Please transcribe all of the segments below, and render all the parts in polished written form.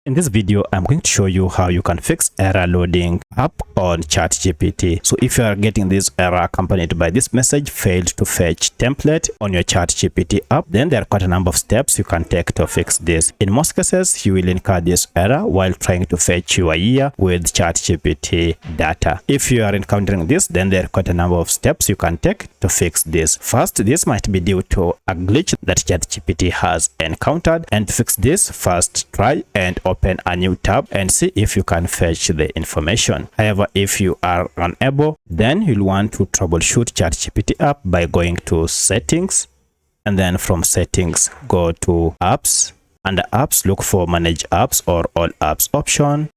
In this video, I'm going to show you how you can fix error loading up on ChatGPT. So if you are getting this error accompanied by this message, failed to fetch template on your ChatGPT app, then there are quite a number of steps you can take to fix this. In most cases, you will incur this error while trying to fetch your year with ChatGPT data. If you are encountering this, then there are quite a number of steps you can take to fix this. First, this might be due to a glitch that ChatGPT has encountered, and to fix this, first try and open a new tab and see if you can fetch the information. However, if you are unable, then you'll want to troubleshoot ChatGPT app by going to settings, and then from settings go to apps. Under apps, look for manage apps or all apps option.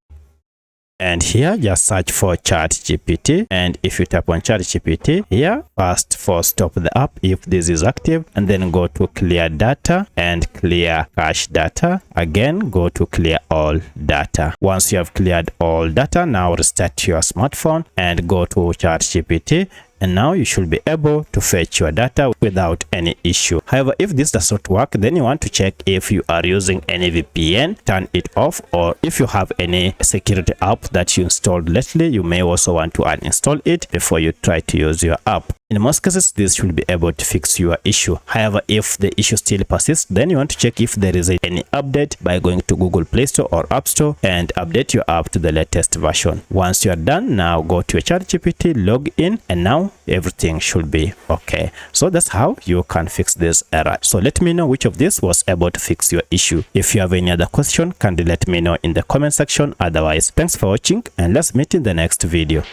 And here just search for ChatGPT, and if you tap on ChatGPT here, first for stop the app if this is active, and then go to clear data and clear cache data. Again, go to clear all data. Once you have cleared all data, now restart your smartphone and go to ChatGPT. And now you should be able to fetch your data without any issue. However, if this does not work, then you want to check if you are using any VPN, turn it off, or if you have any security app that you installed lately, you may also want to uninstall it before you try to use your app. In most cases, this should be able to fix your issue. However, if the issue still persists, then you want to check if there is any update by going to Google Play Store or App Store and update your app to the latest version. Once you are done, now go to your ChatGPT, log in, and now everything should be okay. So that's how you can fix this error. So let me know which of this was able to fix your issue. If you have any other question, kindly let me know in the comment section. Otherwise, thanks for watching, and let's meet in the next video.